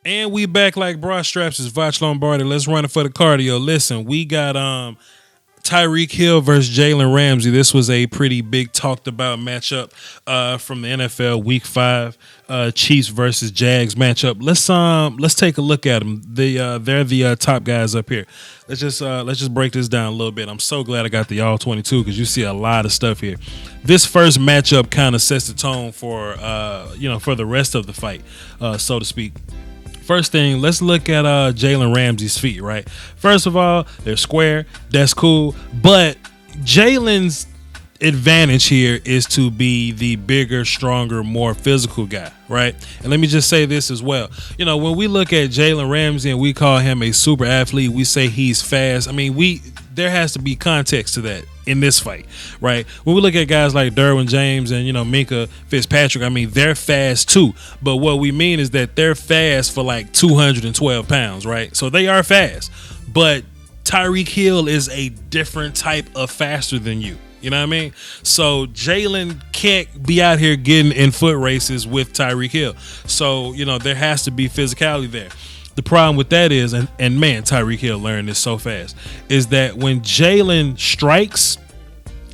And we back like bra straps is Voch Lombardi. Let's run it for the cardio. Listen, we got Tyreek Hill versus Jalen Ramsey. This was a pretty big talked about matchup from the NFL Week 5 Chiefs versus Jags matchup. Let's take a look at them. They're the top guys up here. Let's just break this down a little bit. I'm so glad I got the all 22 because you see a lot of stuff here. This first matchup kind of sets the tone for for the rest of the fight, so to speak. First thing, let's look at Jalen Ramsey's feet, right? First of all, they're square. That's cool. But Jalen's advantage here is to be the bigger, stronger, more physical guy, right? And let me just say this as well. You know, when we look at Jalen Ramsey and we call him a super athlete, we say he's fast. I mean, there has to be context to that in this fight, right? When we look at guys like Derwin James and, Minka Fitzpatrick, I mean, they're fast too. But what we mean is that they're fast for like 212 pounds, right? So they are fast. But Tyreek Hill is a different type of faster than you. You know what I mean? So Jalen can't be out here getting in foot races with Tyreek Hill. So, there has to be physicality there. The problem with that is, and man, Tyreek Hill learned this so fast, is that when Jalen strikes,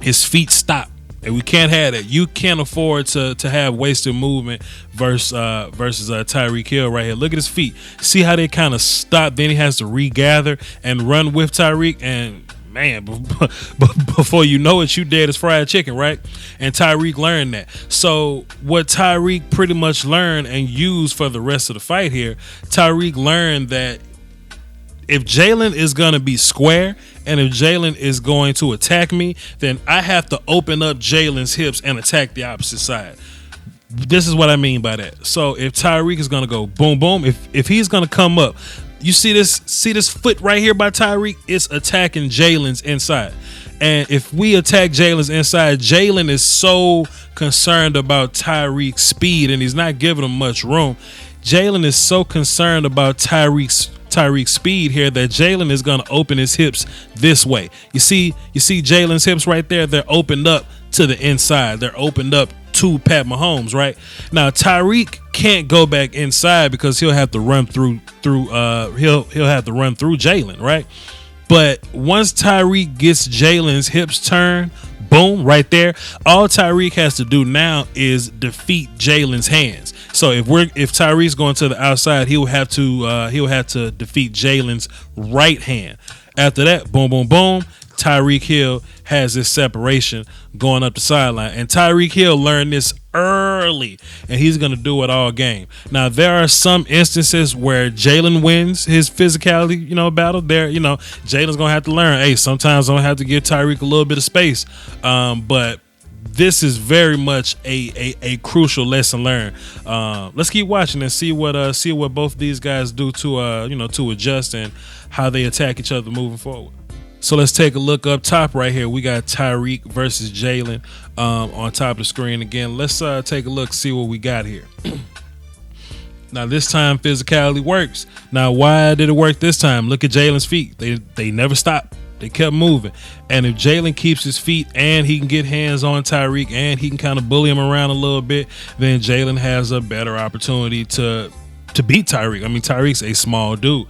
his feet stop. And we can't have that. You can't afford to have wasted movement versus Tyreek Hill right here. Look at his feet. See how they kind of stop. Then he has to regather and run with Tyreek. And man, before you know it, you dead as fried chicken, right? And Tyreek learned that. So what Tyreek pretty much learned and used for the rest of the fight here, Tyreek learned that if Jalen is going to be square and if Jalen is going to attack me, then I have to open up Jalen's hips and attack the opposite side. This is what I mean by that. So if Tyreek is going to go boom, boom, if he's going to come up, you see this foot right here by Tyreek? It's attacking Jalen's inside. And if we attack Jalen's inside, Jalen is so concerned about Tyreek's speed and he's not giving him much room. Jalen is so concerned about Tyreek's speed here that Jalen is going to open his hips this way. You see Jalen's hips right there? They're opened up to the inside. They're opened up to Pat Mahomes, right? Now Tyreek can't go back inside because he'll have to run through he'll have to run through Jalen, right? But once Tyreek gets Jalen's hips turned, boom, right there, all Tyreek has to do now is defeat Jalen's hands. So if Tyreek's going to the outside, he'll have to defeat Jalen's right hand. After that, boom, boom, boom, Tyreek Hill has this separation going up the sideline. And Tyreek Hill learned this early, and he's going to do it all game. Now, there are some instances where Jalen wins his physicality, battle. There, Jalen's going to have to learn, hey, sometimes I'm going to have to give Tyreek a little bit of space. But this is very much a crucial lesson learned. Let's keep watching and see what both these guys do to adjust and how they attack each other moving forward. So let's take a look up top right here. We got Tyreek versus Jalen on top of the screen again. Let's take a look, see what we got here. Now this time physicality works. Now why did it work this time? Look at Jalen's feet. They never stopped. They kept moving. And if Jalen keeps his feet and he can get hands on Tyreek and he can kind of bully him around a little bit, then Jalen has a better opportunity to beat Tyreek. I mean, Tyreek's a small dude.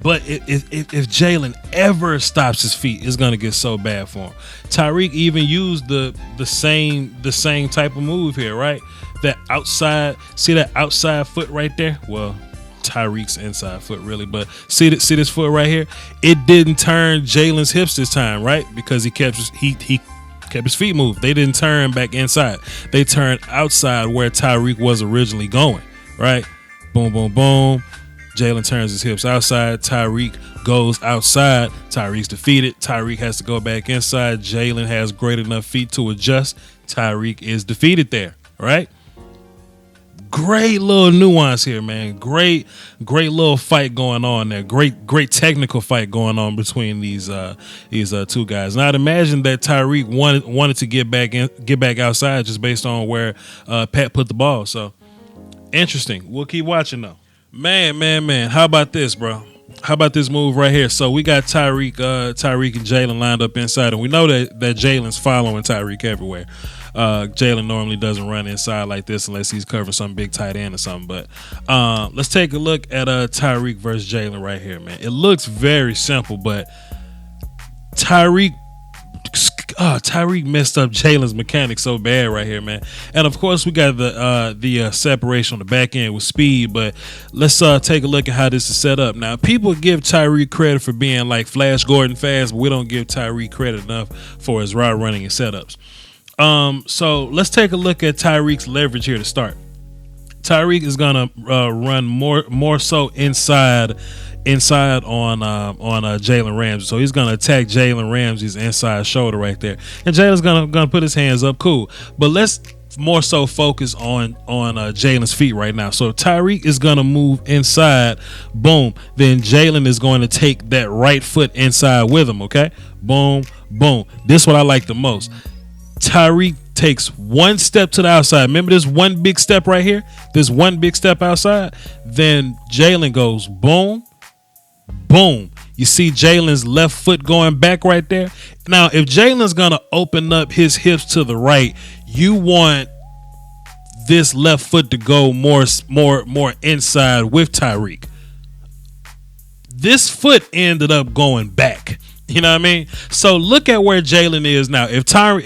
But if Jalen ever stops his feet, it's gonna get so bad for him. Tyreek even used the same type of move here, right? That outside, see that outside foot right there? Well, Tyreek's inside foot really, but see this foot right here? It didn't turn Jalen's hips this time, right? Because he kept his feet moved. They didn't turn back inside. They turned outside where Tyreek was originally going, right? Boom, boom, boom. Jalen turns his hips outside. Tyreek goes outside. Tyreek's defeated. Tyreek has to go back inside. Jalen has great enough feet to adjust. Tyreek is defeated there, right? Great little nuance here, man. Great little fight going on there. Great technical fight going on between these two guys. Now I'd imagine that Tyreek wanted to get back outside just based on where Pat put the ball. So interesting. We'll keep watching though. Man. How about this, bro? How about this move right here? So we got Tyreek and Jalen lined up inside, and we know that Jalen's following Tyreek everywhere. Jalen normally doesn't run inside like this unless he's covering some big tight end or something. But let's take a look at Tyreek versus Jalen right here, man. It looks very simple, but Tyreek messed up Jalen's mechanics so bad right here, man. And of course, we got the separation on the back end with speed. But let's take a look at how this is set up. Now, people give Tyreek credit for being like Flash Gordon fast, but we don't give Tyreek credit enough for his route running and setups. So let's take a look at Tyreek's leverage here to start. Tyreek is gonna run more so inside on Jalen Ramsey. So he's gonna attack Jalen Ramsey's inside shoulder right there, and Jalen's gonna put his hands up. Cool, but let's more so focus on Jalen's feet right now. So Tyreek is gonna move inside, boom. Then Jalen is going to take that right foot inside with him. Okay, boom, boom. This is what I like the most. Tyreek takes one step to the outside. Remember this one big step right here? This one big step outside. Then Jalen goes boom, boom. You see Jalen's left foot going back right there. Now, if Jalen's going to open up his hips to the right, you want this left foot to go more inside with Tyreek. This foot ended up going back. You know what I mean? So look at where Jalen is now. If Tyreek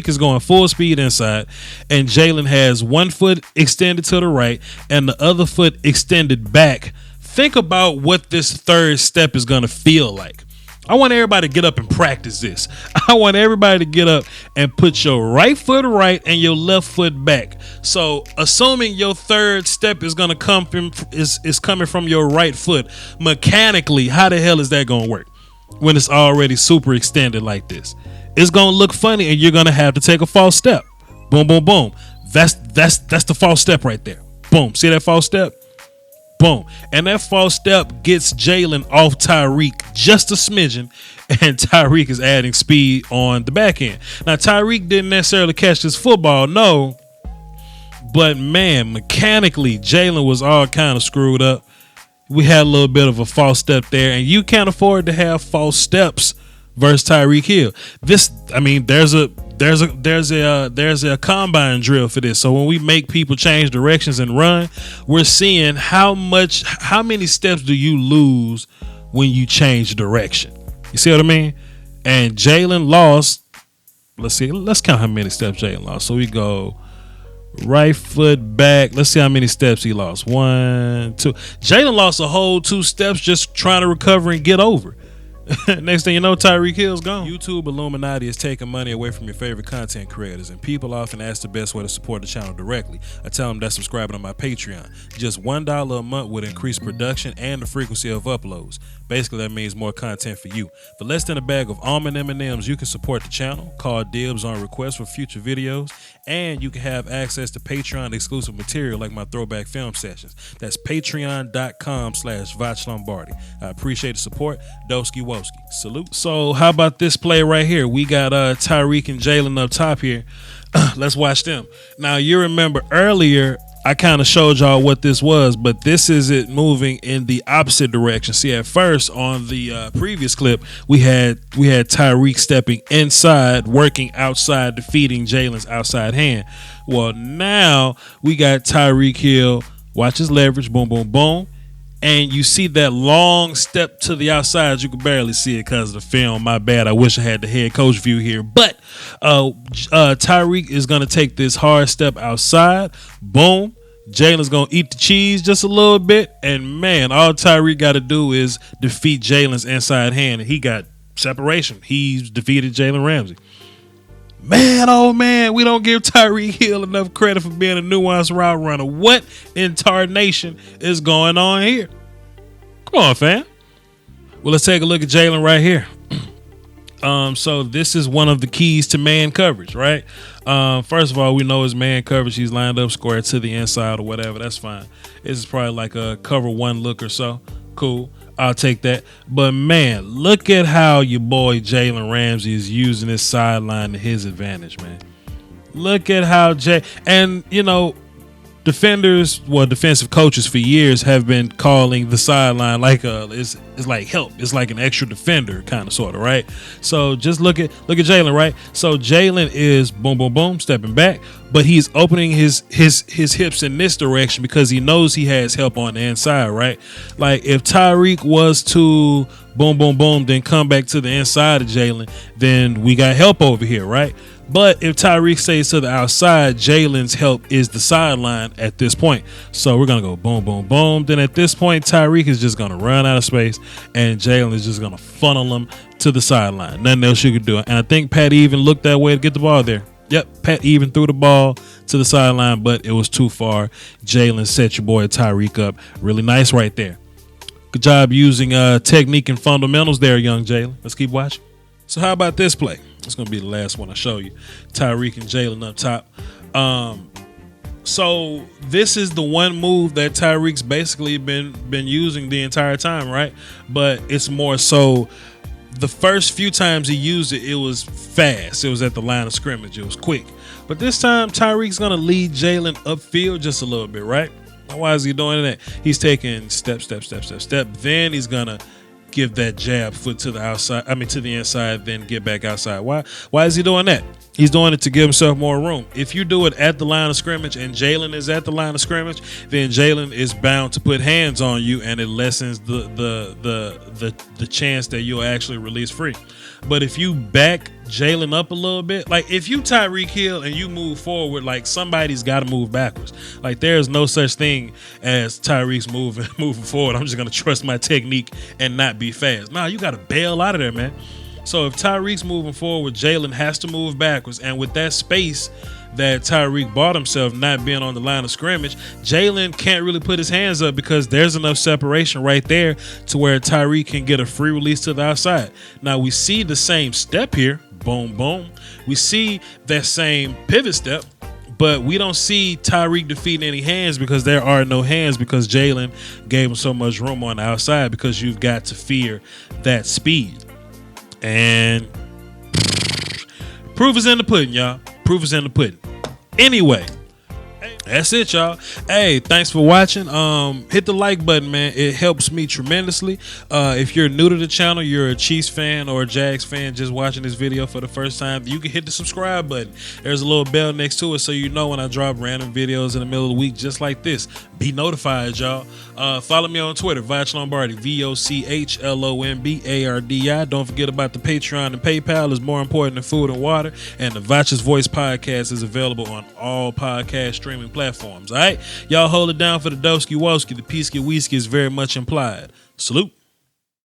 is going full speed inside and Jalen has one foot extended to the right and the other foot extended back, think about what this third step is going to feel like. I want everybody to get up and practice this. I want everybody to get up and put your right foot right and your left foot back. So assuming your third step is going to come from is coming from your right foot, mechanically, how the hell is that going to work when it's already super extended like this? It's going to look funny and you're going to have to take a false step. Boom, boom, boom. That's the false step right there. Boom. See that false step? Boom. And that false step gets Jalen off Tyreek just a smidgen, and Tyreek is adding speed on the back end. Now, Tyreek didn't necessarily catch this football, no, but man, mechanically, Jalen was all kind of screwed up. We had a little bit of a false step there, and you can't afford to have false steps versus Tyreek Hill. There's a combine drill for this. So when we make people change directions and run, we're seeing how many steps do you lose when you change direction. You see what I mean? And Jalen lost. Let's count how many steps Jalen lost. So we go right foot back. Let's see how many steps he lost. 1, 2. Jalen lost a whole 2 steps just trying to recover and get over. Next thing you know, Tyreek Hill's gone. YouTube Illuminati is taking money away from your favorite content creators, and people often ask the best way to support the channel directly. I tell them that's subscribing to my Patreon. Just $1 a month would increase production and the frequency of uploads. Basically, that means more content for you. For less than a bag of almond M&Ms, you can support the channel, call dibs on requests for future videos, and you can have access to Patreon exclusive material like my throwback film sessions. That's patreon.com/Voch Lombardi. I appreciate the support. Doski Woski. Salute. So how about this play right here? We got Tyreek and Jalen up top here. Let's watch them. Now, you remember earlier I kind of showed y'all what this was, but this is it moving in the opposite direction. See, at first on the previous clip, we had Tyreek stepping inside, working outside, defeating Jalen's outside hand. Well, now we got Tyreek Hill. Watch his leverage. Boom, boom, boom. And you see that long step to the outside. You can barely see it because of the film. My bad. I wish I had the head coach view here. But Tyreek is going to take this hard step outside. Boom. Jalen's going to eat the cheese just a little bit. And, man, all Tyreek got to do is defeat Jalen's inside hand. And he got separation. He's defeated Jalen Ramsey. Man, oh, man, we don't give Tyreek Hill enough credit for being a nuanced route runner. What in tarnation is going on here? Come on, fam. Well, let's take a look at Jalen right here. So this is one of the keys to man coverage, right? First of all, we know his man coverage. He's lined up square to the inside or whatever. That's fine. This is probably like a cover one look or so. Cool. I'll take that. But, man, look at how your boy Jalen Ramsey is using his sideline to his advantage, man. Look at how and, you know, defensive coaches for years have been calling the sideline like it's like help. It's like an extra defender, kind of, sort of, right? So just look at Jalen, right? So Jalen is boom, boom, boom, stepping back, but he's opening his hips in this direction because he knows he has help on the inside, right? Like if Tyreek was to boom, boom, boom, then come back to the inside of Jalen, then we got help over here, right? But if Tyreek stays to the outside, Jalen's help is the sideline at this point. So we're going to go boom, boom, boom. Then at this point, Tyreek is just going to run out of space, and Jalen is just going to funnel him to the sideline. Nothing else you could do. And I think Pat even looked that way to get the ball there. Yep, Pat even threw the ball to the sideline, but it was too far. Jalen set your boy Tyreek up. Really nice right there. Good job using technique and fundamentals there, young Jalen. Let's keep watching. So how about this play? It's going to be the last one I show you. Tyreek and Jalen up top. So this is the one move that Tyreek's basically been using the entire time, right? But it's more so the first few times he used it, it was fast. It was at the line of scrimmage. It was quick. But this time, Tyreek's going to lead Jalen upfield just a little bit, right? Why is he doing that? He's taking step. Then he's going to give that jab foot to the outside, to the inside, then get back outside. Why is he doing that? He's doing it to give himself more room. If you do it at the line of scrimmage and Jalen is at the line of scrimmage, then Jalen is bound to put hands on you, and it lessens the chance that you'll actually release free. But if you back Jalen up a little bit, like if you Tyreek Hill and you move forward, like somebody's got to move backwards. Like there's no such thing as Tyreek's moving forward. I'm just gonna trust my technique and not be fast. Nah, you got to bail out of there, man. So if Tyreek's moving forward, Jalen has to move backwards, and with that space that Tyreek bought himself, not being on the line of scrimmage, Jalen can't really put his hands up because there's enough separation right there to where Tyreek can get a free release to the outside. Now we see the same step here, boom, boom. We see that same pivot step, but we don't see Tyreek defeating any hands because there are no hands because Jalen gave him so much room on the outside because you've got to fear that speed. And proof is in the pudding, y'all. Proof is in the pudding. Anyway, that's it, y'all. Hey, thanks for watching. Hit the like button, man. It helps me tremendously. If you're new to the channel, you're a Chiefs fan or a Jags fan just watching this video for the first time, you can hit the subscribe button. There's a little bell next to it so you know when I drop random videos in the middle of the week just like this. Be notified, y'all. Follow me on Twitter, Voch Lombardi, VOCHLOMBARDI. Don't forget about the Patreon and PayPal is more important than food and water. And the Voch's Voice podcast is available on all podcast streaming platforms. All right, y'all hold it down for the Doski Woski. The Peasky Weesky is very much implied. Salute.